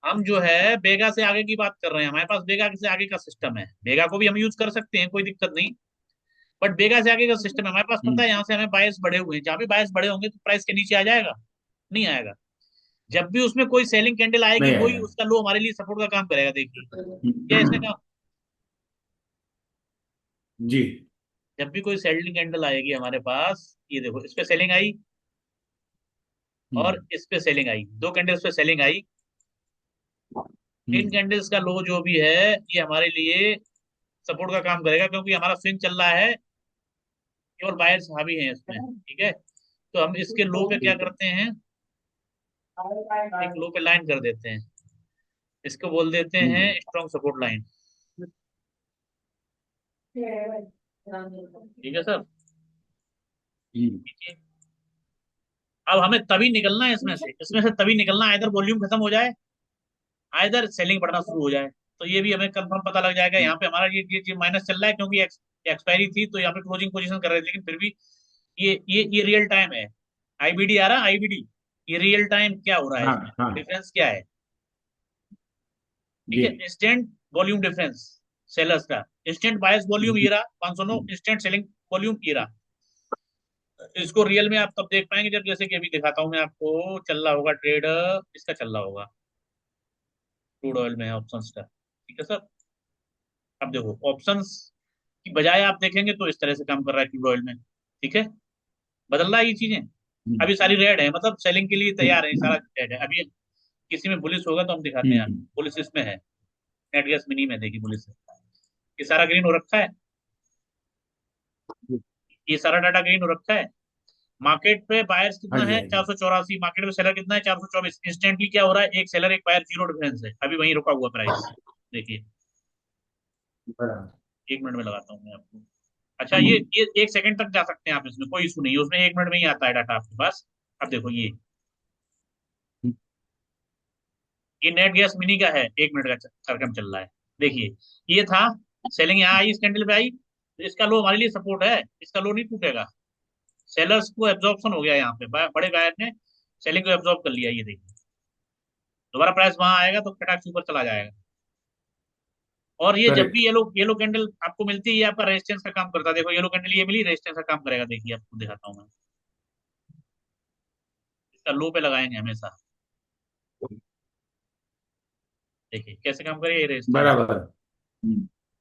हम जो है बेगा से आगे की बात कर रहे हैं, हमारे पास बेगा से आगे का सिस्टम है, बेगा को भी हम यूज कर सकते हैं, कोई दिक्कत नहीं। बट बेगा से आगे का सिस्टम है हमारे पास, पता है यहाँ से हमें बायस बढ़े हुए हैं, जहाँ भी बायस बढ़े होंगे तो प्राइस के नीचे आ जाएगा, नहीं आएगा। जब भी उसमें कोई सेलिंग कैंडल आएगी नहीं वही आएगा। उसका लो हमारे लिए सपोर्ट का काम करेगा, देखिए क्या इसने कहा। जी। जब भी कोई सेलिंग कैंडल आएगी हमारे पास, ये देखो इस पे सेलिंग आई और हम्म। इस पे सेलिंग आई, दो कैंडल्स पे सेलिंग आई। इन हम्म। कैंडल्स का लो जो भी है ये हमारे लिए सपोर्ट का काम करेगा, क्योंकि हमारा स्विंग चल रहा है, केवल बायर्स हावी हैं इसमें, ठीक है। तो हम इसके लो पे क्या बिल्कुल। करते हैं, एक लो पे लाइन कर देते हैं, इसको बोल देते हैं हम्म। Strong support line. ठीक है सर। हम्म। ठीक है। अब हमें तभी निकलना है इसमें से तभी निकलना है, इधर वॉल्यूम खत्म हो जाए, इधर सेलिंग बढ़ना शुरू हो जाए। तो ये भी हमें कंफर्म पता लग जाएगा, यहाँ पे हमारा ये माइनस चल रहा है, क्योंकि एक्सपायरी थी तो यहाँ पे क्लोजिंग पोजीशन कर रहे थे, लेकिन फिर भी ये रियल टाइम है। आईबीडी आ रहा है, आईबीडी, ये रियल टाइम क्या हो रहा है हाँ इसमें, हाँ। डिफरेंस क्या है। ठीक जी। है, इंस्टेंट वॉल्यूम डिफरेंस सेलर्स का, इंस्टेंट बायस वॉल्यूम ये रहा 509, इंस्टेंट सेलिंग वॉल्यूम ये रहा। इसको रियल में आप तब देख पाएंगे जब, जैसे कि अभी दिखाता हूँ मैं आपको, चल रहा होगा ट्रेड, इसका चल रहा होगा क्रूड ऑयल में ऑप्शंस का, ठीक है सर। अब देखो ऑप्शंस की बजाय आप देखेंगे तो इस तरह से काम कर रहा है क्रूड ऑयल में, ठीक है, बदल रहा है ये चीजें। हम्म। अभी सारी रेड है, मतलब सेलिंग के लिए तैयार है, सारा रेड है। अभी किसी में बुलिस होगा तो हम दिखाते हैं आपको, हम्म। बुलिस इसमें है, नेट गैस मिनी में देखिए बुलिस है। ये सारा ग्रीन हो रखा है, ये सारा डाटा ग्रीन हो रखा है। मार्केट पे बायर्स हाँ कितना जी, है हाँ जी। 484, मार्केट में सेलर कितना है 424। इंस्टेंटली क्या हो रहा है, एक सेलर एक बायर, जीरो डिफरेंस है, अभी वहीं रुका हुआ प्राइस, देखिए। बराबर। 1 मिनट में लगाता हूँ मैं आपको। अच्छा, ये 1 सेकंड तक जा सकते हैं आप, इसमें कोई इशू नहीं है, उसमें 1 मिनट में ही आता है डाटा आपके पास। अब देखो ये नेट गैस मिनी का है, 1 मिनट का सरगम चल रहा है, देखिए। ये था, सेलिंग यहाँ आई, इस कैंडल पे आई, तो इसका लो हमारे लिए सपोर्ट है, इसका लो नहीं टूटेगा। सेलर्स को एब्जॉर्प्शन हो गया यहाँ पे, बड़े बायर ने सेलिंग को एब्जॉर्ब कर लिया, ये देखिए। दोबारा प्राइस वहां आएगा तो फटाक से ऊपर चला जाएगा। और ये जब करेक्ट। भी येलो कैंडल आपको मिलती है, ये आपका रेजिस्टेंस का काम करता है, देखो येलो कैंडल ये मिली, रेजिस्टेंस का काम करेगा, देखिए आपको दिखाता हूँ मैं, इसका लो पे लगाएंगे हमेशा, देखिए कैसे काम करेगा ये रेजिस्टेंस। बराबर।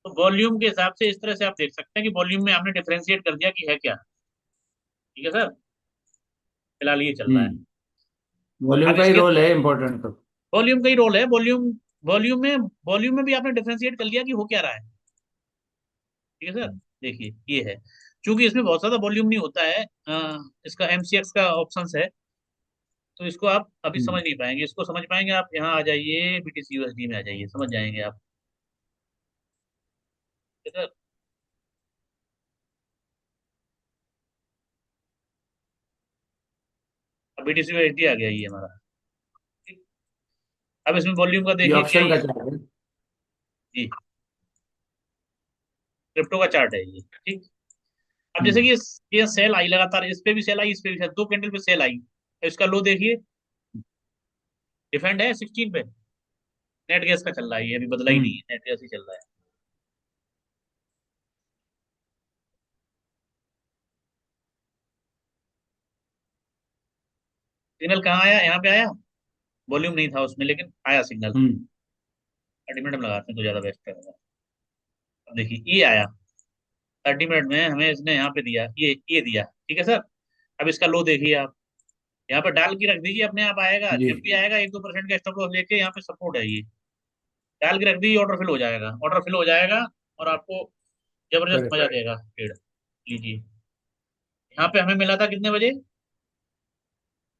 तो वॉल्यूम के हिसाब से इस तरह से आप देख सकते हैं कि वॉल्यूम में हमने डिफरेंशिएट कर दिया कि है क्या, ठीक है सर। फिलहाल ये चल रहा है। हम्म। वॉल्यूम अब का ही इसके रोल है इम्पोर्टेंट तो। वॉल्यूम का ही रोल है, वॉल्यूम में भी आपने डिफरेंशिएट कर लिया कि हो क्या रहा है, ठीक है सर। देखिए ये है, क्योंकि इसमें बहुत ज्यादा वॉल्यूम नहीं होता है, इसका एमसीएक्स का ऑप्शंस है, तो इसको आप अभी समझ हम्म। नहीं पाएंगे, इसको समझ पाएंगे आप यहाँ आ जाइए, बीटीसी यूएसडी में आ जाइए, समझ जाएंगे आप, ठीक है सर। अब बीटीसी यूएसडी आ गया ये हमारा, ठीक। अब इसमें वॉल्यूम का ये देखिए क्या ऑप्शन ही का है चार्ट है। जी, क्रिप्टो का चार्ट है ये, ठीक। अब जैसे कि हम्म। ये सेल आई लगातार, इस पे भी सेल आई, इस पे भी सेल, दो कैंडल पे सेल आई, तो इसका लो देखिए, डिफेंड है 16 पे, नेट गैस का चल रहा है, ये अभी बदला ही नहीं हम्म। है, नेट गैस ही चल रहा है। सिग्नल कहाँ आया, यहाँ पे आया, वॉल्यूम नहीं था उसमें लेकिन आया सिग्नल। हम्म। 30 मिनट में लगाते हैं तो ज्यादा बेस्ट रहेगा। अब देखिए ये आया, 30 मिनट में हमें इसने यहाँ पे दिया, ये दिया, ठीक है सर। अब इसका लो देखिए आप, यहाँ पे डाल के रख दीजिए, अपने आप आएगा, जी। जब भी आएगा 1-2% का स्टॉप लॉस लेके, यहाँ पे सपोर्ट है ये, डाल के रख दीजिए, ऑर्डर फिल हो जाएगा, ऑर्डर फिल हो जाएगा, और आपको जबरदस्त करेक्ट। मजा देगा ट्रेड, लीजिए। यहाँ पे हमें मिला था कितने बजे,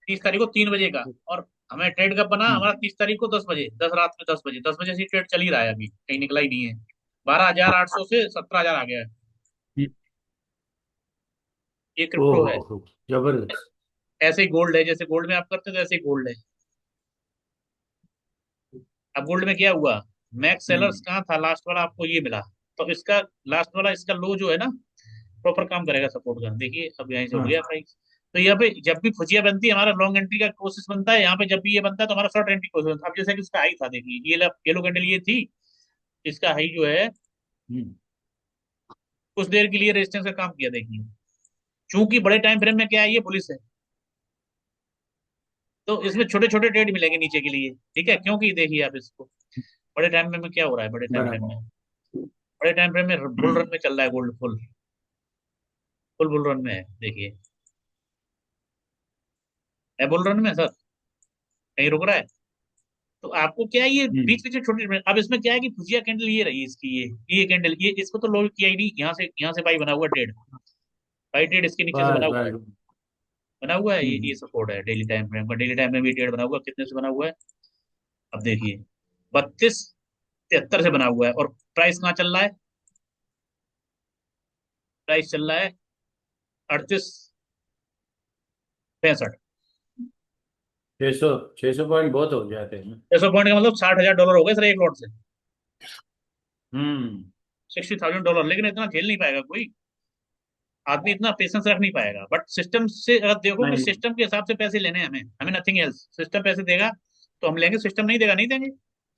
30 तारीख को 3 बजे का, और हमें ट्रेड कब बना हम्म। हमारा, 30 तारीख को 10 बजे, 10 रात में 10 बजे, 10 बजे से ट्रेड चल ही रहा है, अभी कहीं निकला ही नहीं है। 12,800 से 17,000 आ गया है, हम्म। ये क्रिप्टो है। ओहो, जबरदस्त। ऐसे ही गोल्ड है, जैसे गोल्ड में आप करते थे ऐसे ही गोल्ड है। अब गोल्ड में क्या हुआ, मैक्स सेलर्स हम्म। कहाँ था, लास्ट वाला आपको ये मिला, तो इसका लास्ट वाला इसका लो जो है ना, प्रॉपर काम करेगा सपोर्ट का, देखिए अब यहीं से उठ हाँ। गया प्राइस। तो यहाँ पे जब भी फुजिया बनती है हमारा लॉन्ग एंट्री का कोशिश बनता है, यहाँ पे जब भी ये बनता है तो हमारा शॉर्ट एंट्री कोशिश बनता है। अब जैसे कि इसका हाई था, देखिए ये लो कैंडल ये थी, इसका हाई जो है हम्म। कुछ देर के लिए रेजिस्टेंस का काम किया, देखिए। चूंकि बड़े टाइम फ्रेम में क्या है, ये पुलिस है, तो इसमें छोटे छोटे ट्रेड मिलेंगे नीचे के लिए, ठीक है। क्योंकि देखिए आप इसको, बड़े टाइम फ्रेम में क्या हो रहा है, बड़े टाइम फ्रेम बराबर। में, बड़े टाइम फ्रेम में बुल रन में चल रहा है gold, full full bull run में है, देखिए। है बुल रन में सर, कहीं रुक रहा है? तो आपको क्या है, ये हम्म। बीच बीच में छोटे, अब इसमें क्या है कि भुजिया कैंडल ये रही इसकी, ये कैंडल, ये इसको तो लोड किया ही नहीं, यहाँ से बाई बना हुआ ट्रेड, बाई ट्रेड इसके नीचे से बस बना हुआ है, बस। बना हुआ है, ये हम्म। सपोर्ट है डेली टाइम फ्रेम का, डेली टाइम में भी ट्रेड बना हुआ है, कितने से बना हुआ है, अब देखिए 3273 से बना हुआ है, और प्राइस कहाँ चल रहा है, प्राइस चल रहा है 3865। 600 पॉइंट बहुत हो जाते हैं ना। 600 पॉइंट का मतलब $60,000 हो गए सर एक लॉट से, हम्म। $60,000, लेकिन इतना झेल नहीं पाएगा कोई आदमी, इतना पेशेंस रख नहीं पाएगा। बट सिस्टम से अगर देखो कि नहीं। सिस्टम के हिसाब से पैसे लेने हैं हमें, हमें नथिंग एल्स, सिस्टम पैसे देगा तो हम लेंगे, सिस्टम नहीं देगा नहीं देंगे।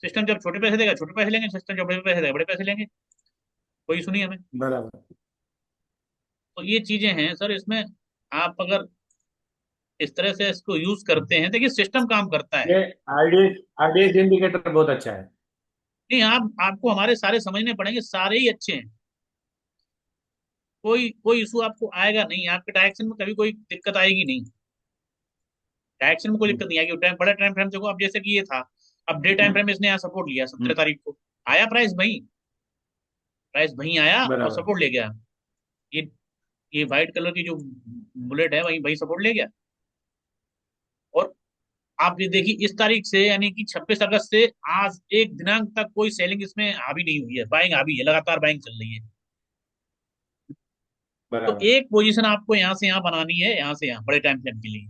सिस्टम जब छोटे पैसे देगा छोटे पैसे लेंगे, सिस्टम जब बड़े पैसे देगा बड़े पैसे लेंगे, कोई सुनिए हमें। बराबर। तो ये चीजें हैं सर इसमें, आप अगर इस तरह से इसको यूज करते हैं, देखिए सिस्टम काम करता है। ये आरडीएस आरडीएस इंडिकेटर बहुत अच्छा है। नहीं, आप आपको हमारे सारे समझने पड़ेंगे, सारे ही अच्छे हैं, कोई कोई इशू आपको आएगा नहीं, आपके डायरेक्शन में कभी कोई दिक्कत आएगी नहीं, डायरेक्शन में कोई दिक्कत हम्म। नहीं आएगी। टाइम बड़ा टाइम फ्रेम देखो, अब जैसे कि ये था, अब डे टाइम फ्रेम इसने यहाँ सपोर्ट लिया हम्म। 17 तारीख को, आया प्राइस वही, प्राइस वही आया और बराबर। सपोर्ट ले गया। ये ये व्हाइट कलर की जो बुलेट है वही वही सपोर्ट ले गया। और आप ये देखिए इस तारीख से, यानी कि 26 अगस्त से आज एक दिनांक तक कोई सेलिंग इसमें हावी नहीं हुई है, बाइंग हावी है, लगातार बाइंग चल रही है। तो बराबर। एक पोजीशन आपको यहाँ से यहाँ बनानी है, यहाँ से यहाँ बड़े टाइम फ्रेम के लिए,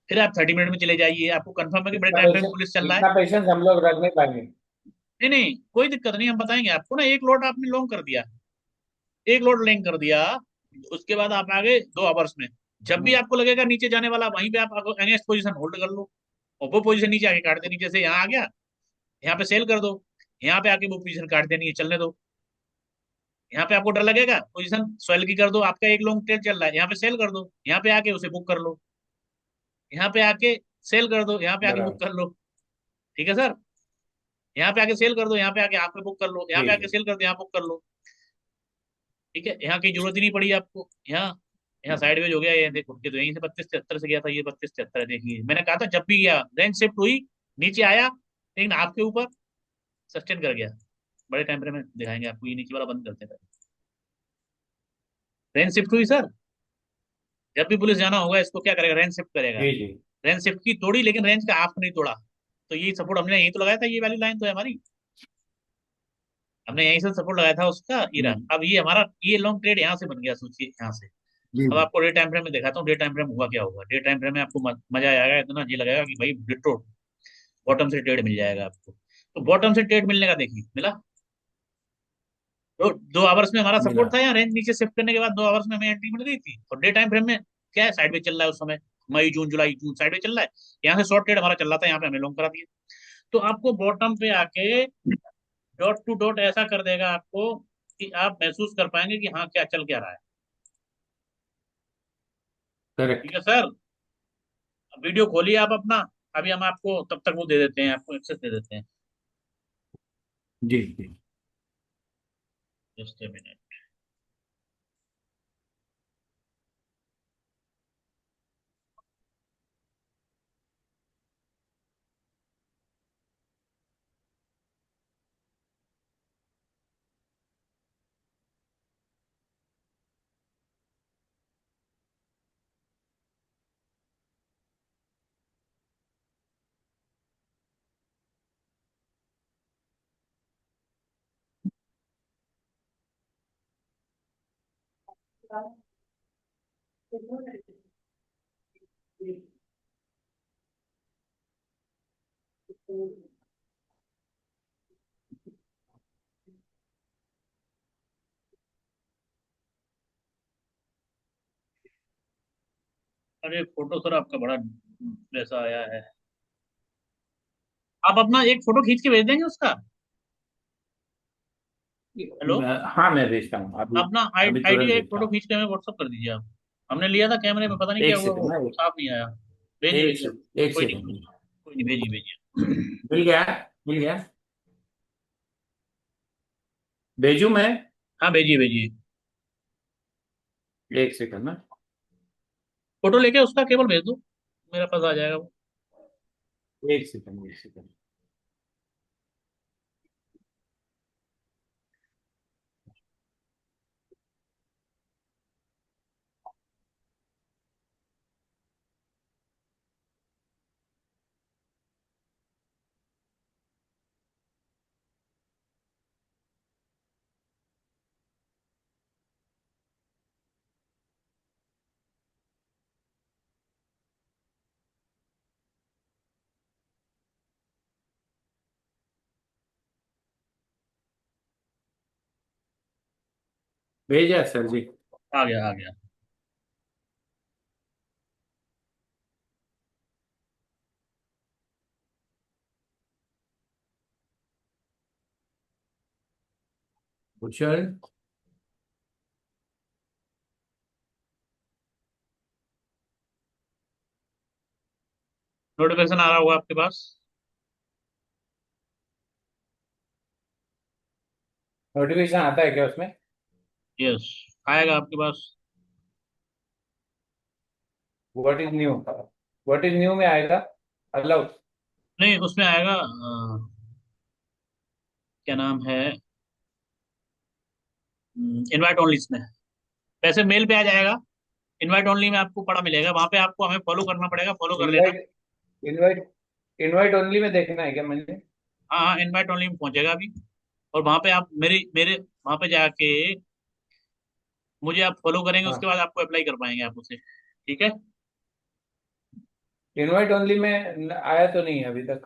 फिर आप 30 मिनट में चले जाइए, आपको कंफर्म है कि बड़े टाइम फ्रेम में पुलिस चल रहा है। इतना पेशेंस हम लोग रख नहीं पाएंगे। नहीं नहीं, कोई दिक्कत नहीं, हम बताएंगे आपको ना। एक लॉट आपने लॉन्ग कर दिया, एक लॉट लॉन्ग कर दिया, उसके बाद आप आगे 2 आवर्स में, जब भी हम्म। आपको लगेगा नीचे जाने वाला, वहीं पे आप अगेंस्ट पोजीशन होल्ड कर लो, और वो पोजीशन नीचे आके काट देनी, जैसे यहाँ आ गया, यहाँ पे सेल कर दो, यहाँ पे आके वो पोजीशन काट देनी है, चलने दो। यहाँ पे आपको डर लगेगा, पोजीशन सेल की कर दो, आपका एक लॉन्ग ट्रेड चल रहा है, यहाँ पे सेल कर दो, यहाँ पे आके उसे बुक कर लो, यहाँ पे आके सेल कर दो, यहाँ पे आके बुक बराबर। कर लो, ठीक है सर। यहाँ पे आके सेल कर दो, यहाँ पे आके आप पे बुक कर लो, यहाँ जी पे आके जी। सेल कर दो, यहाँ बुक कर लो, ठीक है। यहाँ की जरूरत ही नहीं पड़ी आपको, यहाँ यहाँ साइडवेज हो गया, ये देखो, ये तो यहीं से 3273 से गया था, ये 3273 है, देखिए मैंने कहा था जब भी गया रेंज शिफ्ट हुई, नीचे आया, लेकिन आपके ऊपर सस्टेन कर गया। बड़े टाइम फ्रेम में दिखाएंगे आपको, ये नीचे वाला बंद करते हैं, रेंज शिफ्ट हुई सर, जब भी पुलिस जाना होगा इसको क्या करेगा, रेंज शिफ्ट करेगा। जी जी। रेंज शिफ्ट की तोड़ी, लेकिन रेंज का हाफ नहीं तोड़ा, तो यही सपोर्ट हमने यही तो लगाया था, ये वाली लाइन तो है हमारी, हमने यहीं से सपोर्ट लगाया था उसका, ये रहा। हम्म। अब ये हमारा ये लॉन्ग ट्रेड यहाँ से बन गया, सोचिए यहाँ से। जी अब जी। आपको डे टाइम फ्रेम में दिखाता हूँ, डे टाइम फ्रेम हुआ क्या होगा, डे टाइम फ्रेम में आपको मजा आएगा, इतना ये लगेगा कि भाई डिट्टो बॉटम से ट्रेड मिल जाएगा आपको। तो बॉटम से ट्रेड मिलने का देखिए मिला, तो 2 आवर्स में हमारा मिला। सपोर्ट था, या रेंज नीचे शिफ्ट करने के बाद 2 आवर्स में हमें एंट्री मिल गई थी। और डे टाइम फ्रेम में क्या है, साइड में चल रहा है उस समय, मई जून जुलाई जून साइड में चल रहा है, यहाँ से शॉर्ट ट्रेड हमारा चल रहा था, यहाँ पे हमें लॉन्ग करा दिया। तो आपको बॉटम पे आके डॉट टू डॉट ऐसा कर देगा आपको कि आप महसूस कर पाएंगे कि हाँ क्या चल क्या रहा है, ठीक करेक्ट। है सर। वीडियो खोलिए आप अपना, अभी हम आपको तब तक वो दे देते हैं, आपको एक्सेस दे देते हैं, जी जी। Just a minute. अरे फोटो सर आपका बड़ा वैसा आया है। आप अपना एक फोटो खींच के भेज देंगे उसका। हेलो। हाँ मैं भेजता हूँ अभी। अपना अभी आईडी तुरंत का एक भेजता फोटो हूँ। खींच के हमें व्हाट्सअप कर दीजिए आप। हमने लिया था कैमरे में, पता नहीं क्या एक हुआ, सेकंड वो ना, साफ नहीं आया। भेजिए एक भेजिए। सेकंड, एक कोई नहीं, सेकंड। कोई नहीं, भेजिए भेजिए। मिल गया, मिल गया। भेजू मैं? हाँ भेजिए भेजिए। एक सेकंड ना। फोटो लेके उसका केवल भेज दो, मेरे पास आ जाएगा वो। एक सेकंड, एक सेकंड। भेजा सर जी। आ गया आ गया। कुशल। नोटिफिकेशन आ रहा होगा आपके पास। नोटिफिकेशन आता है क्या उसमें? यस, आएगा आपके पास। What is new? What is new में आएगा? अलाउ। नहीं, उसमें आएगा क्या नाम है, इनवाइट ओनली में। वैसे मेल पे आ जाएगा। इनवाइट ओनली में आपको पड़ा मिलेगा, वहां पे आपको हमें फॉलो करना पड़ेगा, फॉलो कर लेना। इनवाइट, इनवाइट, इनवाइट ओनली में देखना है क्या मुझे? हाँ हाँ, इनवाइट ओनली में पहुंचेगा अभी। और वहां पे आप मेरे मेरे वहां पे जाके मुझे आप फॉलो करेंगे, उसके हाँ। बाद आपको अप्लाई कर पाएंगे आप उसे, ठीक है। इनवाइट ओनली में आया तो नहीं है अभी तक।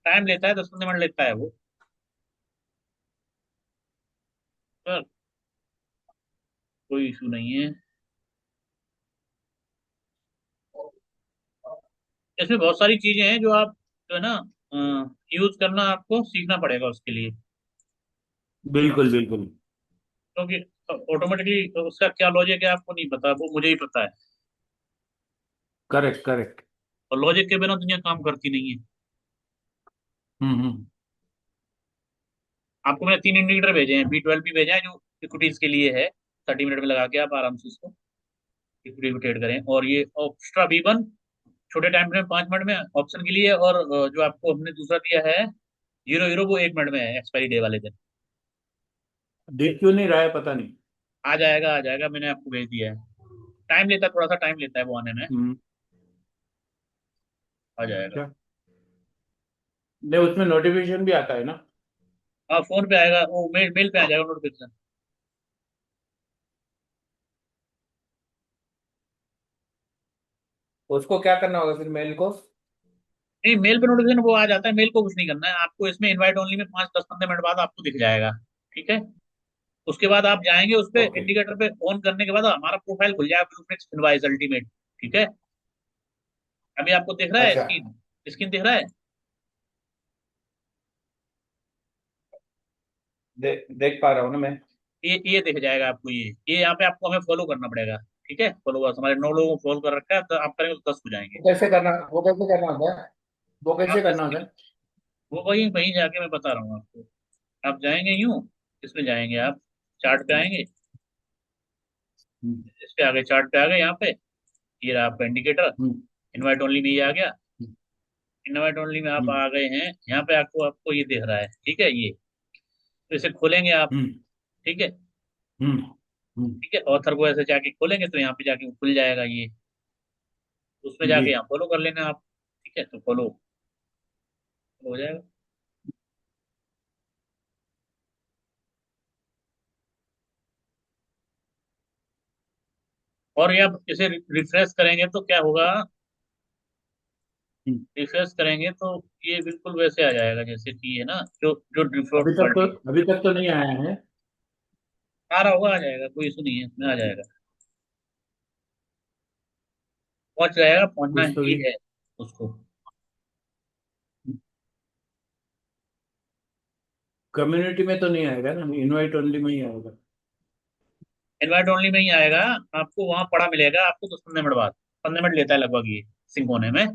टाइम लेता है, 10-15 मिनट लेता है वो। सर कोई इशू नहीं है। इसमें बहुत सारी चीजें हैं जो आप जो है ना यूज करना आपको सीखना पड़ेगा उसके लिए। बिल्कुल बिल्कुल। क्योंकि ऑटोमेटिकली उसका क्या लॉजिक है आपको नहीं पता, वो मुझे ही पता है। Correct correct. और लॉजिक के बिना दुनिया काम करती नहीं है। हम्म। आपको मैंने 3 इंडिकेटर भेजे हैं, B12 भी भेजा है जो इक्विटीज के लिए है। 30 मिनट में लगा के आप आराम से उसको इक्विटी को ट्रेड करें। और ये एक्स्ट्रा B1 छोटे टाइम फ्रेम 5 मिनट में ऑप्शन के लिए। और जो आपको हमने दूसरा दिया है जीरो हीरो, वो 1 मिनट में है एक्सपायरी डे वाले दिन। देख क्यों नहीं रहा है पता नहीं। आ जाएगा आ जाएगा, मैंने आपको भेज दिया है। टाइम लेता है, थोड़ा सा टाइम लेता है वो आने में। हम्म। आ जाएगा। क्या? नहीं, उसमें नोटिफिकेशन भी आता है ना? हाँ फोन पे आएगा, वो मेल मेल पे आ जाएगा नोटिफिकेशन। उसको क्या करना होगा फिर मेल को? नहीं, मेल पे नोटिफिकेशन वो आ जाता है, मेल को कुछ नहीं करना है आपको। इसमें इनवाइट ओनली में 5-10-15 मिनट बाद आपको दिख जाएगा, ठीक है। उसके बाद आप जाएंगे उस पे, ओके। इंडिकेटर पे ऑन करने के बाद हमारा प्रोफाइल खुल जाएगा, ब्लूप्रिंट्स एडवाइस अल्टीमेट, ठीक है। अभी आपको दिख रहा है अच्छा। स्क्रीन, स्क्रीन दिख रहा है। देख पा रहा हूँ ना मैं। ये दिख जाएगा आपको, ये यहाँ पे आपको हमें फॉलो करना पड़ेगा, ठीक है। फॉलोवर्स हमारे 9 लोगों को फॉलो कर रखा है, तो आप करेंगे तो 10 हो जाएंगे। वो कैसे करना होता है? वो कैसे आप करना इसके होता है? वो वहीं वहीं जाके मैं बता रहा हूँ आपको। आप जाएंगे यूं, इसमें जाएंगे आप, चार्ट पे आएंगे। हम्म। इस पे आगे, चार्ट पे आ गए यहाँ पे। ये रहा आपका इंडिकेटर। हम्म। इनवाइट ओनली में ये आ गया। हम्म। इनवाइट ओनली में आप हम्म। आ गए हैं, यहाँ पे आपको आपको ये दिख रहा है, ठीक है। ये तो इसे खोलेंगे आप, हम्म। ठीक है। हम्म। हम्म। ठीक है, ऑथर को ऐसे जाके खोलेंगे तो यहाँ पे जाके वो खुल जाएगा ये। उसमें जी। जाके यहाँ फॉलो कर लेना आप, ठीक है। तो फॉलो हो जाएगा। और ये आप इसे रिफ्रेश करेंगे तो क्या होगा, हम्म। रिफ्रेश करेंगे तो ये बिल्कुल वैसे आ जाएगा जैसे कि है ना, जो जो डिफॉल्ट क्वालिटी। अभी तक तो नहीं आया है। आ रहा होगा, आ जाएगा, कोई इशू नहीं है, इसमें आ जाएगा। पहुंच जाएगा, पहुंचना कुछ तो ही भी। है उसको। कम्युनिटी में तो नहीं आएगा ना, इनवाइट ओनली में ही आएगा। इनवाइट ओनली में ही आएगा। आपको वहां पड़ा मिलेगा आपको 10-15 मिनट बाद। 15 मिनट लेता है लगभग ये सिंक होने में।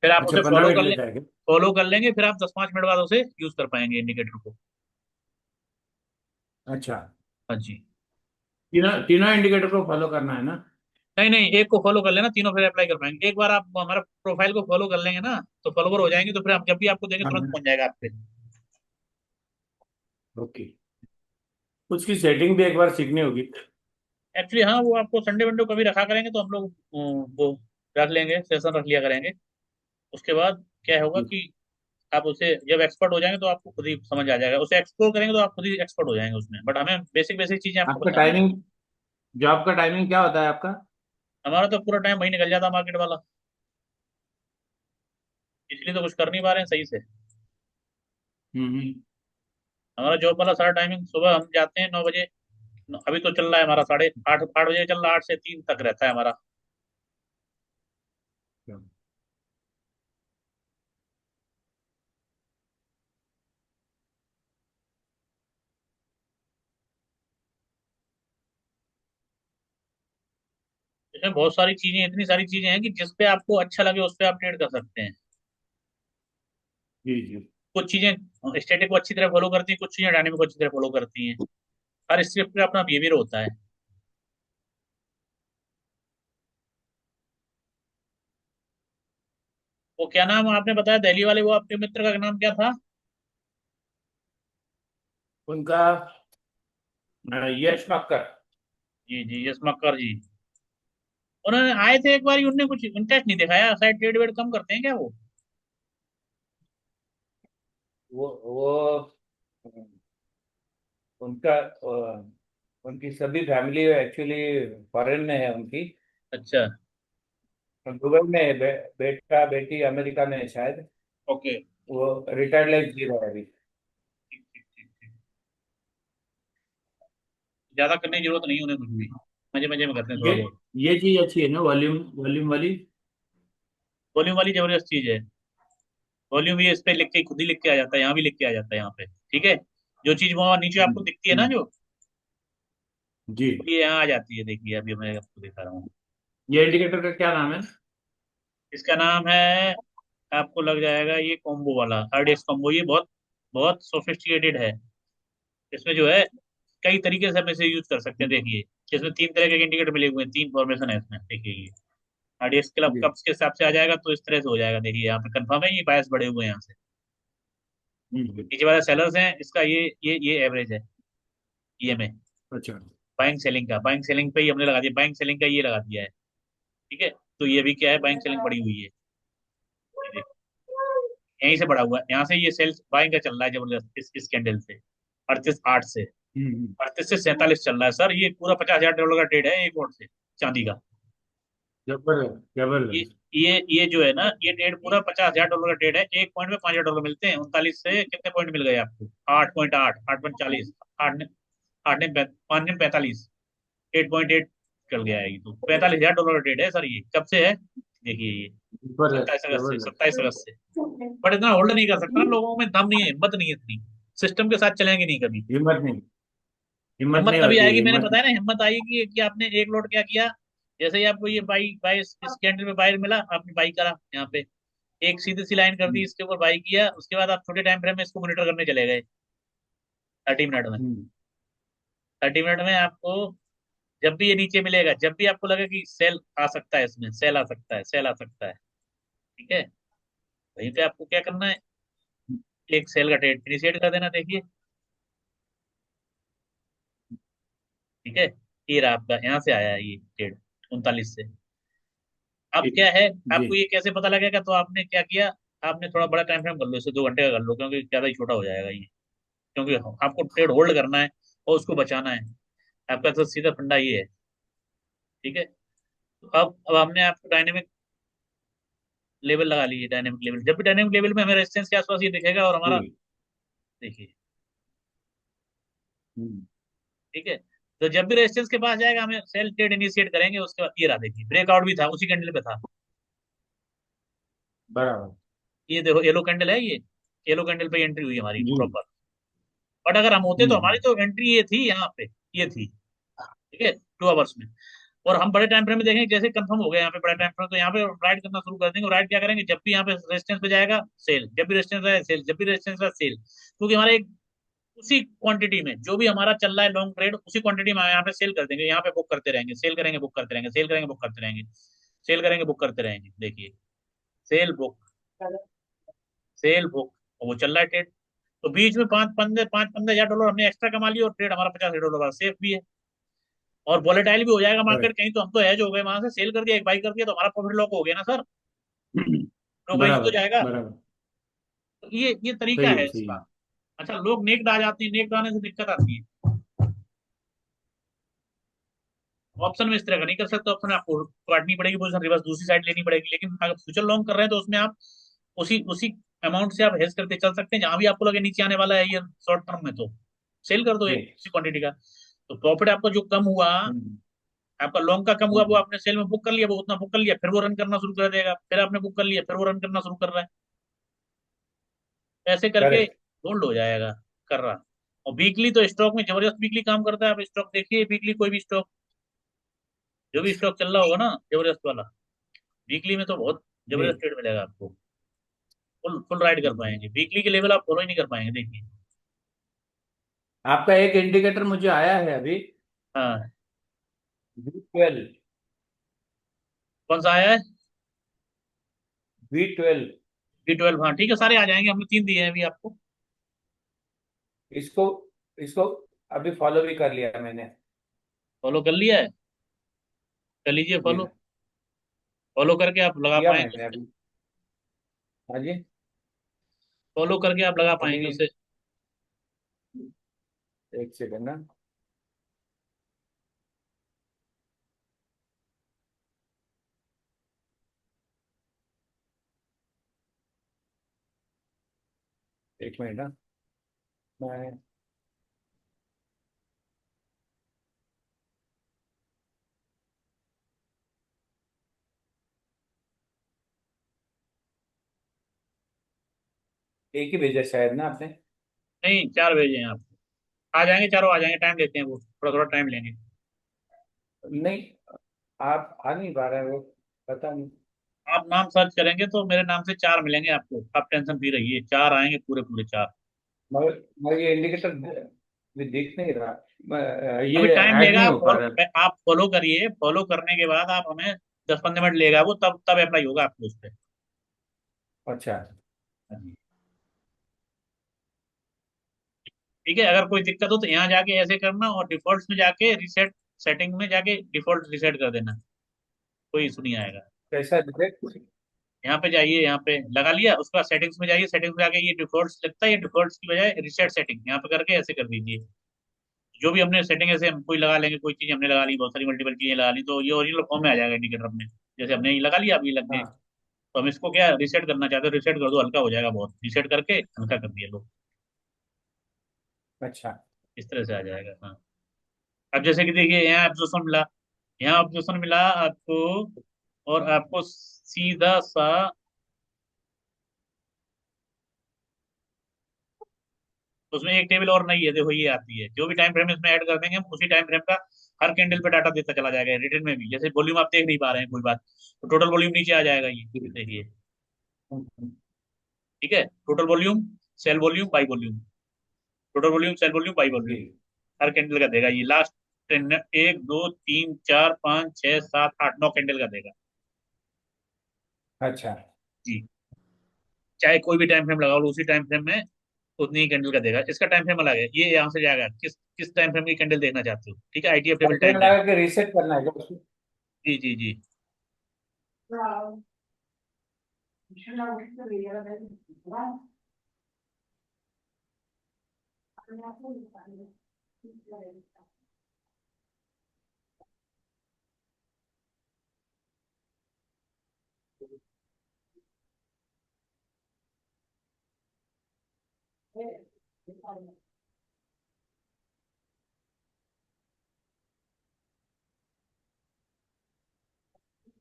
फिर आप अच्छा, उसे 15 मिनट लेता है क्या? फॉलो कर लेंगे, फिर आप 10-5 मिनट बाद उसे यूज कर पाएंगे इंडिकेटर को। अच्छा, हाँ जी। तीनों तीनों इंडिकेटर को फॉलो करना है ना? नहीं नहीं, एक को फॉलो कर लेना, तीनों फिर अप्लाई कर पाएंगे। एक बार आप हमारा प्रोफाइल को फॉलो कर लेंगे ना, तो फॉलोवर हो जाएंगे, तो फिर आप जब भी आपको देंगे हाँ तुरंत हाँ। पहुंच जाएगा आप पे। ओके। उसकी सेटिंग भी एक बार सीखनी होगी। एक्चुअली हाँ, वो आपको संडे वनडे कभी रखा करेंगे तो हम लोग वो रख लेंगे, सेशन रख लिया करेंगे। उसके बाद क्या होगा कि आप उसे जब एक्सपर्ट हो जाएंगे तो आपको खुद ही समझ आ जाएगा। उसे एक्सप्लोर करेंगे तो आप खुद ही एक्सपर्ट हो जाएंगे उसमें, बट हमें बेसिक बेसिक चीजें आपको आपका बतानी है। टाइमिंग, जॉब का टाइमिंग क्या होता है आपका? हमारा तो पूरा टाइम वही निकल जाता मार्केट वाला, इसलिए तो कुछ कर नहीं पा रहे हैं सही से। हम्म। हमारा जॉब वाला सारा टाइमिंग, सुबह हम जाते हैं 9 बजे। अभी तो चल रहा है हमारा 8:30 8 बजे चल रहा है, 8 से 3 तक रहता है हमारा। इसमें बहुत सारी चीजें, इतनी सारी चीजें हैं कि जिस पे आपको अच्छा लगे उस पे आप ट्रेड कर सकते हैं। जी जी। कुछ चीजें स्टैटिक को अच्छी तरह फॉलो करती हैं, कुछ चीजें डायनेमिक को अच्छी तरह फॉलो करती हैं। हर स्क्रिप्ट का अपना बिहेवियर होता है। वो क्या नाम आपने बताया दिल्ली वाले, वो आपके मित्र का नाम क्या था? उनका यश मक्कर। जी जी, यस मक्कर जी। उन्होंने आए थे एक बार, उन्होंने कुछ इंटरेस्ट नहीं दिखाया, शायद ट्रेड वेड कम करते हैं क्या वो? वो उनका उनकी सभी फैमिली एक्चुअली फॉरेन में है उनकी। अच्छा। दुबई में है, बेटा बेटी अमेरिका में है शायद। ओके। वो रिटायर्ड लाइफ जी रहा है अभी। ठीक ठीक ठीक ठीक। ज्यादा करने की जरूरत नहीं है उन्हें कुछ भी, मजे मजे में करते हैं ये थोड़ा बहुत। ये चीज अच्छी है ना, वॉल्यूम वॉल्यूम वाली। वॉल्यूम वाली जबरदस्त चीज है। वॉल्यूम भी इस पे लिख के खुद ही लिख के आ जाता है, यहाँ भी लिख के आ जाता है यहाँ पे। ठीक है। जो चीज वहां नीचे हम्म, आपको दिखती है ना, जो जी। ये यहाँ आ जाती है, देखिए अभी मैं आपको दिखा रहा हूँ। ये इंडिकेटर का क्या नाम है? इसका नाम है, आपको लग जाएगा ये कॉम्बो वाला, RDX कॉम्बो। ये बहुत बहुत सोफिस्टिकेटेड है। इसमें जो है कई तरीके से हम इसे यूज कर सकते हैं, देखिए। इसमें 3 तरह के इंडिकेटर मिले हुए हैं, 3 फॉर्मेशन है इसमें, देखिए ये। RDX क्लब जी। कप्स के हिसाब से आ जाएगा तो इस तरह से हो जाएगा, देखिए यहाँ पे कंफर्म है, ये बायस बढ़े हुए हैं यहाँ से। हम्म। नीचे वाला सेलर्स हैं, इसका ये एवरेज है EMA। अच्छा। बाइंग सेलिंग का, बाइंग सेलिंग पे ही हमने लगा दिया, बाइंग सेलिंग का ये लगा दिया है। ठीक है। तो ये भी क्या है, बाइंग सेलिंग बढ़ी हुई है। ये देखो, यहीं से बढ़ा हुआ है, यहाँ से ये सेल्स बाइंग का चल रहा है जबरदस्त, इस कैंडल से 38 8 से। हम्म। 38 से 47 चल रहा है सर, ये पूरा $50,000 का ट्रेड है एक वोट से, चांदी का। जबरदस्त ये जबरदस्त। ये जो है ना, ये ट्रेड पूरा $50,000 का ट्रेड है। एक पॉइंट में $5,000 मिलते हैं। 39 से कितने पॉइंट मिल गए आपको? 8.8, 8.40, आठ ने 5 ने 45, 8.8 चल गया है। ये तो $45,000 का ट्रेड है सर, ये कब से है? देखिए ये जबरदस्त 27 अगस्त से, जबरदस्त। 27 अगस्त से। बट इतना होल्ड नहीं कर सकता ना, लोगों में दम नहीं है, हिम्मत नहीं है इतनी। सिस्टम के साथ चलेंगे नहीं कभी। हिम्मत नहीं, हिम्मत हिम्मत नहीं तभी होती है, आएगी, मैंने हिम्मत बताया ना, हिम्मत आएगी कि आपने एक लोट क्या किया। जैसे ही आपको ये बाई बाई इस कैंडल में बाई मिला, आपने बाई करा यहाँ पे, एक सीधी सी लाइन कर दी, नहीं। इसके ऊपर बाई किया, उसके बाद आप छोटे टाइम फ्रेम में इसको मॉनिटर करने चले गए 30 मिनट में। हम्म। 30 मिनट में आपको जब भी ये नीचे मिलेगा, जब भी आपको लगे कि सेल आ सकता है, इसमें सेल आ सकता है, सेल आ सकता है, ठीक है, वहीं पे आपको क्या करना है, एक सेल का ट्रेड इनिशिएट कर देना, देखिए। ठीक है। ये रहा आपका, यहाँ से आया है ये ट्रेड 39 से। अब ठीक। क्या है, जी। आपको ये कैसे पता लगेगा? तो आपने क्या किया, आपने थोड़ा बड़ा टाइम फ्रेम कर लो, इसे 2 घंटे का कर लो, क्योंकि ज्यादा ही छोटा हो जाएगा ये। क्योंकि आपको ट्रेड होल्ड करना है और उसको बचाना है। आपका तो सीधा फंडा ये है। ठीक है। तो अब हमने आपको डायनेमिक लेवल लगा ली है। डायनेमिक लेवल, जब भी डायनेमिक लेवल में हमें रेजिस्टेंस के आसपास ये दिखेगा और हमारा, जी। देखिए। हम्म। ठीक है। तो जब भी रेजिस्टेंस के पास जाएगा हमें सेल ट्रेड इनिशिएट करेंगे, उसके बाद ये रहा देखिए ब्रेकआउट भी था उसी कैंडल पे था। बराबर। ये देखो येलो कैंडल है ये, येलो कैंडल पे एंट्री हुई हमारी जी। प्रॉपर। बट अगर हम होते तो हमारी हम्म। तो एंट्री ये थी यहाँ पे, ये थी, ठीक है 2 आवर्स में। और हम बड़े टाइम फ्रेम में देखेंगे जैसे कंफर्म हो गया यहाँ पे बड़ा टाइम फ्रेम, तो यहाँ पे राइड करना शुरू कर देंगे। राइड क्या करेंगे, जब भी यहाँ पे रेजिस्टेंस पे जाएगा सेल, जब भी रेजिस्टेंस आए सेल, जब भी रेजिस्टेंस आए सेल, क्योंकि हमारे एक उसी क्वांटिटी में जो भी हमारा चल रहा है लॉन्ग ट्रेड, उसी क्वांटिटी में यहाँ पे सेल कर देंगे, यहाँ पे बुक करते रहेंगे, सेल करेंगे बुक करते रहेंगे, सेल करेंगे बुक करते रहेंगे, सेल करेंगे बुक करते रहेंगे। देखिए सेल बुक, सेल बुक, और वो चल रहा है ट्रेड। तो बीच में 5-15 हजार डॉलर हमने एक्स्ट्रा कमा लिया, और ट्रेड हमारा 50 हजार डॉलर सेफ भी है। और वॉलेटाइल भी हो जाएगा मार्केट, करेक्ट। कहीं तो हम तो एज हो गए, वहां से सेल कर दिया, एक बाई कर दिया, तो हमारा प्रॉफिट लॉक हो गया ना सर। तो कहीं तो बराबर जाएगा। बराबर। तो ये तरीका सही है है सही इसका। है। अच्छा लोग नेक्ड आ जाते हैं, नेक्ड आने से दिक्कत आती है। ऑप्शन में इस तरह का नहीं कर सकते, ऑप्शन में आपको काटनी पड़ेगी पोजीशन, रिवर्स दूसरी साइड लेनी पड़ेगी। लेकिन अगर फ्यूचर लॉन्ग कर रहे हैं तो उसमें आप उसी उसी अमाउंट से आप हेज करके चल सकते हैं, जहां भी आपको लगे नीचे आने वाला है ये शॉर्ट टर्म में, तो सेल कर दो जी। एक उसी क्वांटिटी का। तो प्रॉफिट आपका जो कम हुआ, हम्म। आपका लॉन्ग का कम हुआ, वो हम्म। आपने सेल में बुक कर लिया, वो उतना बुक कर लिया, फिर वो रन करना शुरू कर देगा, फिर आपने बुक कर लिया, फिर वो रन करना शुरू कर रहा है, ऐसे करके करेक्ट। होल्ड हो जाएगा, कर रहा। और वीकली तो स्टॉक में जबरदस्त वीकली काम करता है। आप स्टॉक देखिए वीकली, कोई भी स्टॉक, जो भी स्टॉक चल रहा होगा ना जबरदस्त वाला, वीकली में तो बहुत जी। जबरदस्त ट्रेड मिलेगा आपको। फुल फुल राइड कर हम्म। पाएंगे, वीकली के लेवल आप फॉलो ही नहीं कर पाएंगे, देखिए। आपका एक इंडिकेटर मुझे आया है अभी, हाँ, V12। कौन सा आया है? V12। B12, हाँ ठीक है, सारे आ जाएंगे, हमने 3 दिए हैं अभी आपको। इसको इसको अभी फॉलो भी कर लिया मैंने। फॉलो कर लिया है, कर लीजिए जी फॉलो। फॉलो करके आप लगा किया पाएंगे मैंने उसे, अभी। हाँ जी। फॉलो करके आप लगा अभी पाएंगे उसे। एक सेकंड ना। एक मिनट ना। मैं एक ही भेजा शायद ना आपने। नहीं 4 भेजे हैं आपको, आ जाएंगे, चारों आ जाएंगे, टाइम लेते हैं वो, थोड़ा थोड़ा टाइम लेंगे। नहीं, आप आ नहीं पा रहे हैं वो, पता नहीं। आप नाम सर्च करेंगे तो मेरे नाम से 4 मिलेंगे आपको, आप टेंशन फ्री रहिए, 4 आएंगे पूरे पूरे 4। मगर ये इंडिकेटर भी दिख नहीं रहा। अभी ये टाइम ऐड लेगा, नहीं हो पा रहा है। आप फॉलो करिए, फॉलो करने के बाद आप हमें 10-15 मिनट लेगा वो, तब तब अप्लाई होगा आपको उस पर। अच्छा। ठीक है, अगर कोई दिक्कत हो तो यहाँ जाके ऐसे करना, और डिफॉल्ट में जाके रिसेट, सेटिंग में जाके डिफॉल्ट रिसेट कर देना, कोई इशू नहीं आएगा। कैसा दिखे? यहाँ पे जाइए, यहाँ पे लगा लिया, उसके बाद सेटिंग्स में जाइए, सेटिंग्स में जाके ये डिफॉल्ट लगता है, ये डिफॉल्ट की बजाय रिसेट सेटिंग यहाँ पे करके ऐसे कर दीजिए। जो भी हमने सेटिंग ऐसे हम कोई लगा लेंगे, कोई चीज हमने लगा ली, बहुत सारी मल्टीपल चीजें लगा ली, तो ये ओरिजिनल फॉर्म में आ जाएगा इंडिकेटर अपने। जैसे हमने ये लगा लिया, अभी लग गए, हाँ। तो हम इसको क्या रिसेट करना चाहते हैं, रिसेट कर दो, हल्का हो जाएगा बहुत, रिसेट करके हल्का कर दिया लो, अच्छा। इस तरह से आ जाएगा। हाँ, अब जैसे कि देखिए यहाँ ऑब्जेक्शन मिला, यहाँ ऑब्जेक्शन मिला आपको, और आपको सीधा सा उसमें एक टेबल और नहीं है, देखो ये आती है, जो भी टाइम फ्रेम इसमें ऐड कर देंगे हम, उसी टाइम फ्रेम का हर कैंडल पे डाटा देता चला जाएगा रिटर्न में भी। जैसे वॉल्यूम आप देख नहीं पा रहे हैं कोई बात, तो टोटल वॉल्यूम नीचे आ जाएगा ये, देखिए, ठीक है, total volume, sell volume, buy volume, total volume, sell volume, buy जी। वॉल्यूम, हर कैंडल का देगा ये लास्ट। 1 2 3 4 5 6 7 8 9 कैंडल का देगा अच्छा। जी। चाहे कोई भी टाइम फ्रेम लगा लो, उसी टाइम फ्रेम में उतनी ही कैंडल का देगा। इसका टाइम फ्रेम अलग है, ये यहाँ से जाएगा किस किस टाइम फ्रेम की कैंडल देखना चाहते हो, ठीक है, ITF table time time frame. लगा के रीसेट करना है क्या उसको? जी जी जी।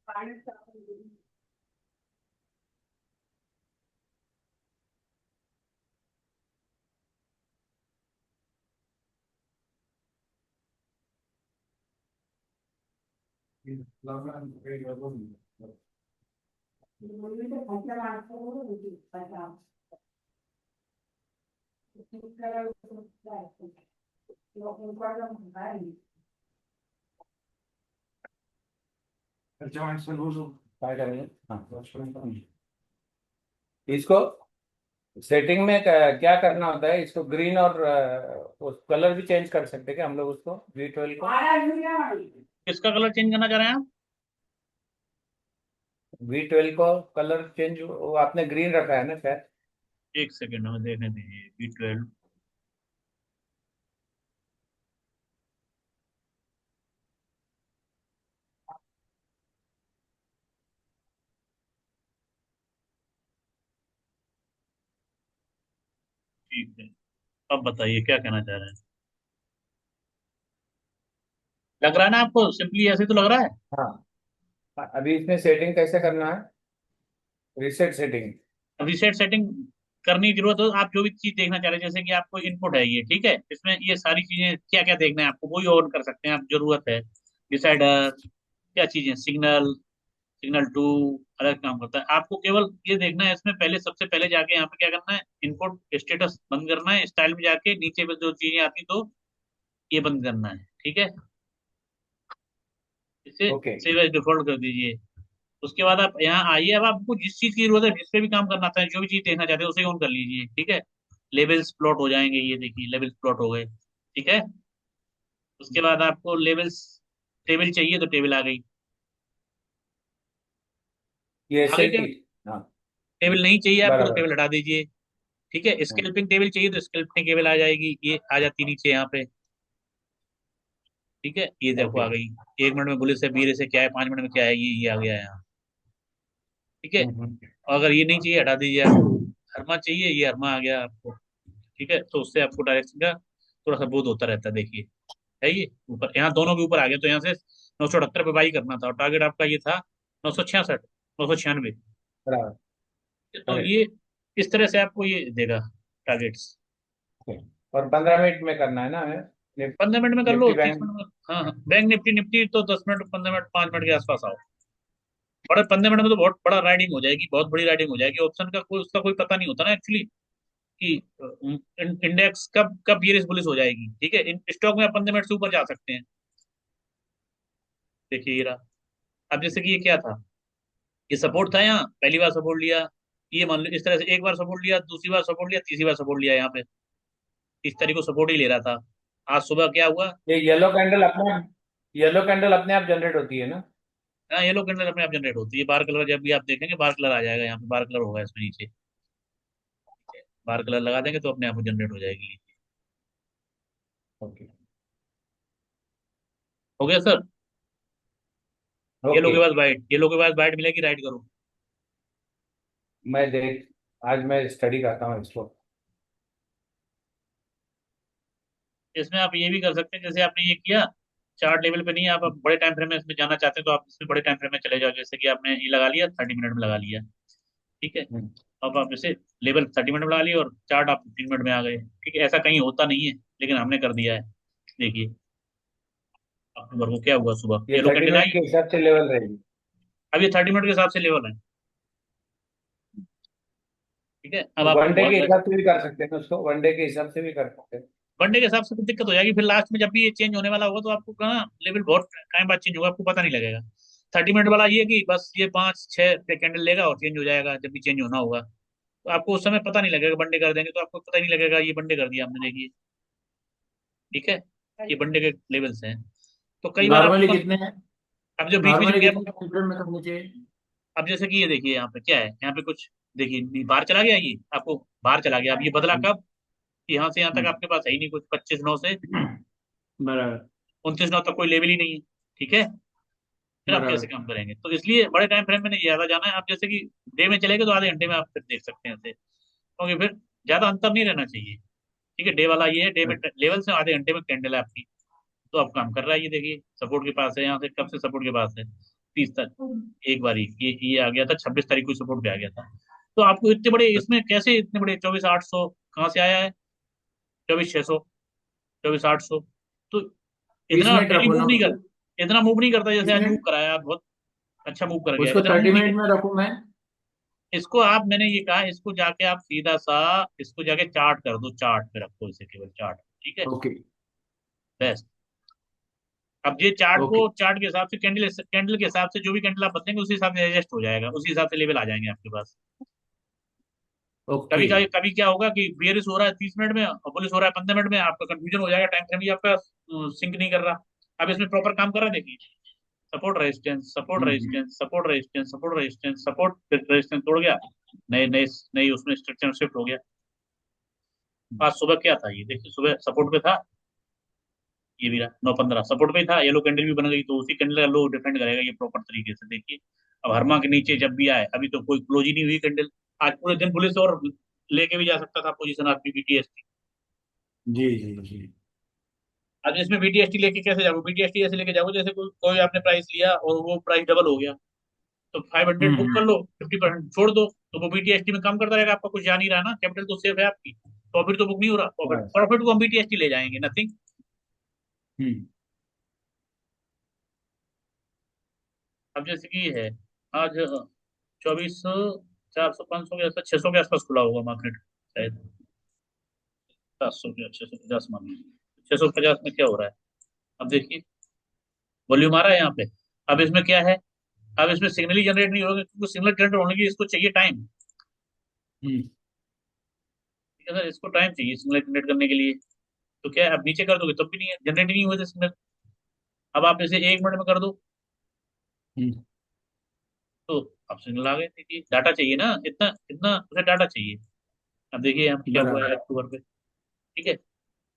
काय करेंगे? हाँ, इसको सेटिंग में क्या करना होता है? इसको ग्रीन और कलर भी चेंज कर सकते हैं क्या हम लोग उसको, V12 को? किसका कलर चेंज करना चाह रहे हैं आप? V12 को कलर चेंज, वो आपने ग्रीन रखा है ना शायद? एक सेकेंड हमें देखने दीजिए, B12। ठीक है, अब बताइए क्या कहना चाह रहे हैं। लग रहा है ना आपको, सिंपली ऐसे तो लग रहा है। हाँ, अभी इसमें सेटिंग कैसे करना है? Reset setting. रीसेट सेटिंग करने की जरूरत हो, आप जो भी चीज देखना चाह रहे हैं, जैसे कि आपको इनपुट है ये, ठीक है, इसमें ये सारी चीजें क्या क्या देखना है आपको, वही ऑन कर सकते हैं आप, जरूरत है। डिसाइडर, क्या चीजें, सिग्नल, सिग्नल टू अलग काम करता है। आपको केवल ये देखना है इसमें, पहले सबसे पहले जाके यहाँ पे क्या करना है, इनपुट स्टेटस बंद करना है, स्टाइल में जाके नीचे पे जो चीजें आती तो ये बंद करना है, ठीक है। इसे ओके। सेव एज डिफॉल्ट कर दीजिए। उसके बाद आप यहाँ आइए, अब आपको जिस चीज की जरूरत है, जिस पे भी काम करना चाहते हैं, जो भी चीज देखना चाहते हैं उसे ऑन कर लीजिए, ठीक है। लेवल्स प्लॉट हो जाएंगे, ये देखिए लेवल्स प्लॉट हो गए, ठीक है। उसके बाद आपको लेवल्स, टेबल चाहिए तो टेबल आ गई। ये आ गई SLT। टेबल। हाँ। टेबल नहीं चाहिए आपको तो बराबर। टेबल हटा दीजिए, ठीक है। हाँ, स्कैल्पिंग टेबल चाहिए तो स्कैल्पिंग टेबल आ जाएगी, ये आ जाती नीचे यहाँ पे, ठीक है। ये देखो ओके। आ गई। 1 मिनट में बुले से बीरे से क्या है, 5 मिनट में क्या है, ये आ गया है यहाँ, ठीक है। हम्म। और अगर ये नहीं चाहिए हटा दीजिए आप। हरमा चाहिए, ये हरमा आ गया आपको, ठीक है। तो उससे आपको डायरेक्शन का थोड़ा सा बोध होता रहता है, देखिए है ये ऊपर, यहाँ दोनों के ऊपर आ गया, तो यहाँ से 978 पे बाई करना था और टारगेट आपका ये था 966, 996। बराबर। तो करेक्ट। ये इस तरह से आपको ये देगा टारगेट्स। और 15 मिनट में करना है ना हमें? 15 मिनट में कर लो, निफ्टी 30 मिनट बैंक। में, हाँ हाँ, बैंक निफ्टी, निफ्टी तो 10 मिनट, 15 मिनट, 5 मिनट के आसपास आओ। बड़े 15 मिनट में तो बहुत बड़ा राइडिंग हो जाएगी, बहुत बड़ी राइडिंग हो जाएगी, ऑप्शन का कोई, उसका कोई पता नहीं होता ना एक्चुअली, कि इंडेक्स कब कब बियरिश बुलिश हो जाएगी, ठीक है। स्टॉक में आप 15 मिनट से ऊपर जा सकते हैं। देखिए ये रहा। अब जैसे कि ये क्या था, ये सपोर्ट था, यहाँ पहली बार सपोर्ट लिया, ये मान लो इस तरह से, एक बार सपोर्ट लिया, दूसरी बार सपोर्ट लिया, तीसरी बार सपोर्ट लिया, यहाँ पे इस तारीख को सपोर्ट ही ले रहा था। आज सुबह क्या हुआ। ये येलो कैंडल अपने आप जनरेट होती है ना? हाँ, येलो कैंडल अपने आप जनरेट होती है, बार कलर जब भी आप देखेंगे बार कलर आ जाएगा, यहाँ पे बार कलर होगा इसमें नीचे, बार कलर लगा देंगे तो अपने आप जनरेट हो जाएगी। ओके। हो गया सर। Yellow okay. के बाद वाइट, येलो के बाद वाइट मिलेगी, राइट करो। मैं देख आज मैं स्टडी करता हूँ इसको। इसमें आप ये भी कर सकते हैं, जैसे आपने ये किया, चार्ट लेवल पे नहीं, आप अब बड़े टाइम फ्रेम में इसमें जाना चाहते हैं तो आप इसमें बड़े टाइम फ्रेम में चले जाओ, जैसे कि आपने ये लगा लिया, 30 मिनट में लगा लिया, ठीक है। हम्म। अब आप इसे लेवल 30 मिनट में लगा लिया और चार्ट आप 15 मिनट में आ गए, ठीक है। ऐसा कहीं होता नहीं है, लेकिन हमने कर दिया है। देखिए अक्टूबर को क्या हुआ, सुबह ये येलो 30 कैंडल मिनट आई। के हिसाब से लेवल रहेगी? अब ये 30 मिनट के हिसाब से लेवल है, ठीक है। अब तो आपको 1 डे के बहुत, हिसाब से भी कर सकते हैं उसको, 1 डे के हिसाब से भी कर सकते हैं। वनडे के हिसाब से तो दिक्कत हो जाएगी, फिर लास्ट में जब भी ये चेंज होने वाला होगा तो आपको कहाँ लेवल बहुत टाइम बाद चेंज होगा, आपको पता नहीं लगेगा। 30 मिनट वाला ये कि बस ये 5 6 पे कैंडल लेगा और चेंज हो जाएगा जब भी चेंज होना होगा, तो आपको उस समय पता नहीं लगेगा, वनडे कर देंगे तो आपको पता ही नहीं लगेगा ये वनडे कर दिया हमने, देखिए, ठीक है। ये वनडे के लेवल्स हैं। तो कई बार आपको नॉर्मली कितने हैं? अब जो बीच में जो नॉर्मली गैप, कितने टाइम फ्रेम में करनी चाहिए? अब जैसे कि ये देखिए यहाँ पे क्या है, यहाँ पे कुछ देखिए बाहर चला गया, ये आपको बाहर चला गया, अब ये बदला हम्म, कब, कि यहाँ से यहाँ तक हम्म, आपके पास है ही नहीं कुछ, 25/9 से बराबर। 29/9 तक कोई लेवल ही नहीं है, ठीक है। फिर आप कैसे बराबर। काम करेंगे, तो इसलिए बड़े टाइम फ्रेम में नहीं ज्यादा जाना है। आप जैसे कि डे में चलेंगे तो आधे घंटे में आप फिर देख सकते हैं इसे, क्योंकि फिर ज्यादा अंतर नहीं रहना चाहिए, ठीक है। डे वाला ये है, डे में लेवल से आधे घंटे में कैंडल है आपकी, तो आप काम कर रहा है, ये देखिए सपोर्ट के पास है, यहाँ से कब से सपोर्ट के पास है, 30 तक एक बारी ये आ गया था, 26 तारीख को सपोर्ट पे आ गया था। तो आपको इतने बड़े इसमें कैसे इतने बड़े 24,800 कहाँ से आया है, 24,600, 24,800। तो 20 इतना मिनट डेली रखो मूव ना नहीं उसको। कर, इतना मूव नहीं करता जैसे 20 आज मूव मिनट कराया बहुत अच्छा मूव कर गया, उसको इतना मूव 30 नहीं मिनट कर। में रखूं मैं। इसको आप, मैंने ये कहा, इसको जाके आप सीधा सा इसको जाके चार्ट कर दो, चार्ट पे रखो इसे, केवल चार्ट, ठीक है, ओके। बेस्ट। अब ये चार्ट को, ओके। चार्ट के हिसाब से, कैंडल कैंडल के हिसाब से जो भी कैंडल आप बदलेंगे उसी हिसाब से एडजस्ट हो जाएगा, उसी हिसाब से लेवल आ जाएंगे आपके पास। ओके। कभी कभी क्या होगा कि बियरिश हो रहा है 30 मिनट में और बुलिश हो रहा है 15 मिनट में, आपका कंफ्यूजन हो जाएगा, टाइम फ्रेम भी आपका सिंक नहीं कर रहा। अब इसमें प्रॉपर काम कर रहा है, देखिए, support resistance, support hmm. Resistance, support resistance, support resistance, support resistance तोड़ गया, नए नए नई उसमें स्ट्रक्चर शिफ्ट हो गया। आज सुबह क्या था, ये देखिए, सुबह सपोर्ट पे था, ये भी रहा 9:15 सपोर्ट पे ही था, येलो कैंडल भी बन गई, तो उसी कैंडल का लो डिपेंड करेगा ये प्रॉपर तरीके से, देखिए। अब हरमा के नीचे जब भी आए, अभी तो कोई क्लोज ही नहीं हुई कैंडल, आज पूरे दिन पुलिस और लेके भी जा सकता था पोजीशन आपकी बीटीएसटी। जी जी जी। अब इसमें बीटीएसटी लेके कैसे जाओगे, बीटीएसटी ऐसे लेके जाओगे जैसे कोई कोई आपने प्राइस लिया और वो प्राइस डबल हो गया, तो 500 बुक कर हम्म। लो, 50% छोड़ दो, तो वो बीटीएसटी में कम करता रहेगा, आपका कुछ जा नहीं रहा ना, कैपिटल तो सेफ है आपकी, प्रॉफिट तो बुक नहीं हो रहा, प्रॉफिट बस। प्रॉफिट को हम बीटीएसटी ले जाएंगे, नथिंग। हम्म। अब जैसे कि ये है, आज 24,400 500 के आसपास, 600 के आसपास खुला होगा मार्केट शायद, 700 के 650 मान लीजिए, 650 में क्या हो रहा है। अब देखिए, वॉल्यूम आ रहा है यहाँ पे। अब इसमें क्या है, अब इसमें सिग्नल ही जनरेट नहीं होगा, क्योंकि सिग्नल जनरेट होने के लिए इसको चाहिए टाइम, हम्म। ठीक है सर, इसको टाइम चाहिए सिग्नल जनरेट करने के लिए। तो क्या है, अब नीचे कर दोगे तब भी नहीं जनरेट नहीं हुए थे सिग्नल, अब आप इसे 1 मिनट में कर दो, हम्म। तो अब सिग्नल आ गए, देखिए डाटा चाहिए ना, इतना इतना उसे डाटा चाहिए। अब देखिए यहाँ पे क्या हुआ है बराबर। अक्टूबर पे, ठीक है,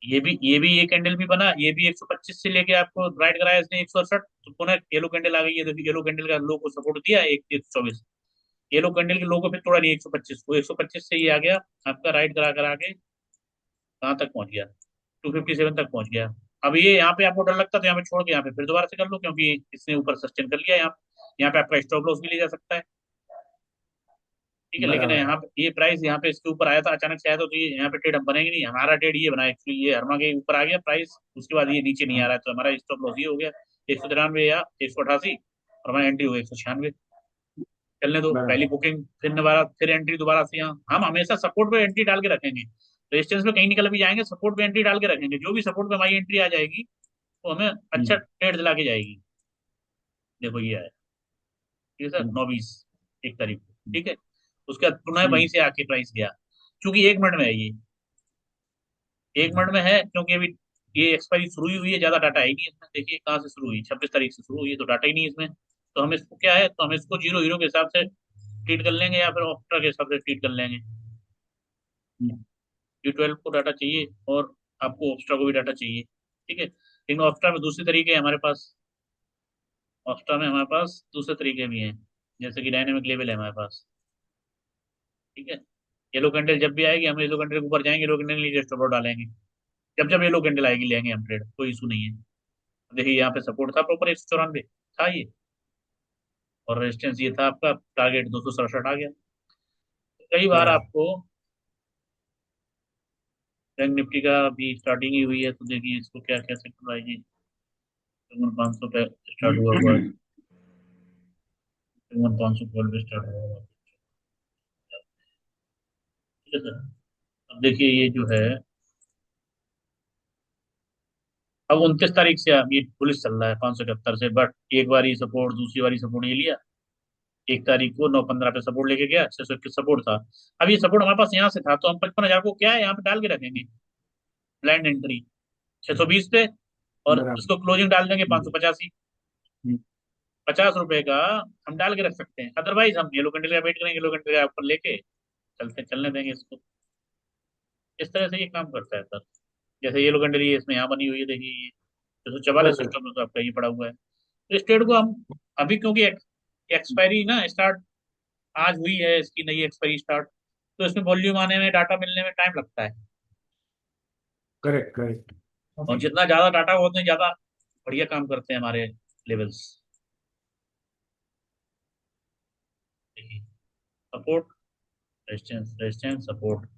ये कैंडल भी बना, ये भी 125 से लेके आपको राइट कराया इसने 168, तो पुनः येलो कैंडल आ गई है, देखिए येलो कैंडल का लो को सपोर्ट दिया 124, येलो कैंडल के लो को फिर तोड़ा नहीं 125 को, 125 से ये आ गया आपका राइट करा करा के कहाँ तक पहुंच गया, 257 तक पहुंच गया। अब ये यहाँ पे आपको डर लगता तो यहाँ पे छोड़ के यहाँ पे फिर दोबारा से कर लो, क्योंकि इसने ऊपर सस्टेन कर लिया, यहाँ पे आपका स्टॉप लॉस भी ले जा सकता है, ठीक है। लेकिन बराबर। यहाँ पे ये प्राइस यहाँ पे इसके ऊपर आया था, अचानक से आया था, तो ये यहाँ पे ट्रेड हम बनेंगे नहीं, हमारा ट्रेड ये बना एक्चुअली, ये हरमा के ऊपर आ गया प्राइस, उसके बाद ये नीचे नहीं आ हाँ। रहा है, तो हमारा स्टॉप लॉस ये हो गया 193 या 188, और हमारी एंट्री हो गई 196। चलने दो, पहली बराबर। बुकिंग, फिर दोबारा, फिर एंट्री दोबारा से यहाँ, हम हमेशा सपोर्ट पे एंट्री डाल के रखेंगे, रेजिस्टेंस पे कहीं निकल भी जाएंगे, सपोर्ट पे एंट्री डाल के रखेंगे, जो भी सपोर्ट पे हमारी एंट्री आ जाएगी तो हमें अच्छा हम्म। ट्रेड दिला के जाएगी। देखो ये है, ठीक है सर, हम्म। 9:20 1 तारीख को, ठीक है। उसके बाद पुनः वहीं हम्म। से आके प्राइस गया, क्योंकि 1 मिनट में है ये, 1 मिनट में है, क्योंकि अभी ये एक्सपायरी शुरू ही हुई है, ज्यादा डाटा है ही नहीं इसमें, देखिए कहाँ से शुरू हुई, 26 तारीख से शुरू हुई है, तो डाटा ही नहीं है इसमें, तो हम इसको क्या है, तो हम इसको जीरो हीरो के हिसाब से ट्रीट कर लेंगे, या फिर ऑप्टा के हिसाब से ट्रीट कर लेंगे। हम्म। Q12 को डाटा चाहिए और आपको ऑप्स्ट्रा को भी डाटा चाहिए, ठीक है, लेकिन ऑप्स्ट्रा में दूसरे तरीके हैं हमारे पास, ऑप्स्ट्रा में हमारे पास दूसरे तरीके भी हैं, जैसे कि डायनेमिक लेवल है हमारे पास, ठीक है। येलो कैंडल जब भी आएगी हम येलो कैंडल के ऊपर जाएंगे, येलो कैंडल नीचे स्टॉप लॉस डालेंगे, जब जब येलो कैंडल आएगी लेंगे हम ट्रेड, कोई इशू नहीं है। देखिए यहाँ पे सपोर्ट था प्रॉपर 194 था ये, और रेजिस्टेंस ये था आपका टारगेट 267 आ गया। कई बार बराबर। आपको बैंक निफ्टी का भी स्टार्टिंग ही हुई है, तो देखिए इसको क्या कैसे करवाएगी, 500 पे स्टार्ट हुआ हुआ है, 500 कॉल पे स्टार्ट हुआ हुआ है, ठीक है सर। अब देखिए ये जो है, अब 29 तारीख से अब ये पुलिस चल रहा है 571 से, बट एक बारी सपोर्ट, दूसरी बारी सपोर्ट ये लिया, 1 तारीख को 9:15 पे सपोर्ट लेके गया, 600 सपोर्ट था। अब ये सपोर्ट हमारे पास यहाँ से था, तो हम 55,000 को क्या है यहाँ पे डाल के रखेंगे, ब्लाइंड एंट्री 620 पे, और बराबर। इसको क्लोजिंग डाल देंगे हम्म। 585, हम्म। 50 रुपए का हम डाल के रख सकते हैं, अदरवाइज हम येलो कैंडल का वेट करेंगे, येलो कैंडल का ऊपर लेके चलने देंगे इसको, इस तरह से ये काम करता है सर। जैसे येलो कैंडल ये इसमें यहाँ बनी हुई है, देखिए ये 644 बराबर। सिस्टम में तो आपका ये पड़ा हुआ है, तो इस ट्रेड को हम अभी, क्योंकि एक्सपायरी ना स्टार्ट आज हुई है, इसकी नई एक्सपायरी स्टार्ट, तो इसमें वॉल्यूम आने में, डाटा मिलने में टाइम लगता है, करेक्ट करेक्ट। और जितना ज्यादा डाटा हो उतने ज्यादा बढ़िया काम करते हैं हमारे लेवल्स। देखिए सपोर्ट, रेजिस्टेंस, रेजिस्टेंस, सपोर्ट।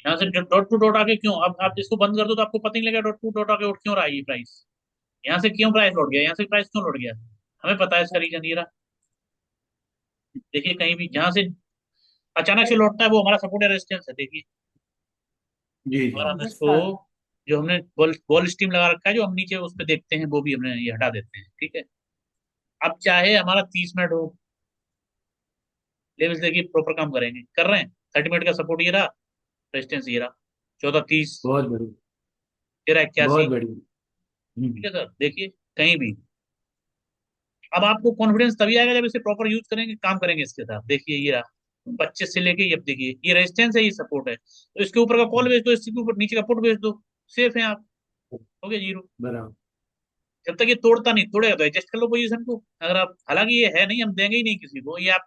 यहाँ से डॉट टू डॉट आके क्यों, अब आप इसको बंद कर दो तो आपको पता नहीं लगेगा डॉट टू डॉट आके उठ क्यों रहा है ये प्राइस, यहाँ से क्यों प्राइस लौट गया, यहाँ से प्राइस क्यों लौट गया, हमें पता है इसका रीजन ये रहा। देखिए कहीं भी जहां से अचानक से लौटता है वो हमारा सपोर्ट या रेजिस्टेंस है। देखिए जी और हम जी इसको, जो हमने बॉल बॉल स्टीम लगा रखा है जो हम नीचे उस पर देखते हैं वो भी हमने ये हटा देते हैं, ठीक है। अब चाहे हमारा 30 मिनट हो, लेवल्स देखिए प्रॉपर काम करेंगे, कर रहे हैं। 30 मिनट का सपोर्ट ये रहा, रेजिस्टेंस ये रहा, 14:30, बहुत बढ़िया 13:81, बहुत बढ़िया। ठीक है सर। देखिए कहीं भी, अब आपको कॉन्फिडेंस तभी आएगा जब इसे प्रॉपर यूज करेंगे, काम करेंगे इसके साथ। देखिए ये रहा 25 से लेके ये, अब देखिए ये रेजिस्टेंस है ये सपोर्ट है, तो इसके ऊपर का कॉल बेच दो, इसके ऊपर नीचे का पुट बेच दो, सेफ है आप, हो गया जीरो। बराबर। जब तक ये तोड़ता नहीं, तोड़ेगा तो एडजस्ट कर लो पोजीशन को। अगर आप, हालांकि ये है नहीं, हम देंगे ही नहीं किसी को, ये आप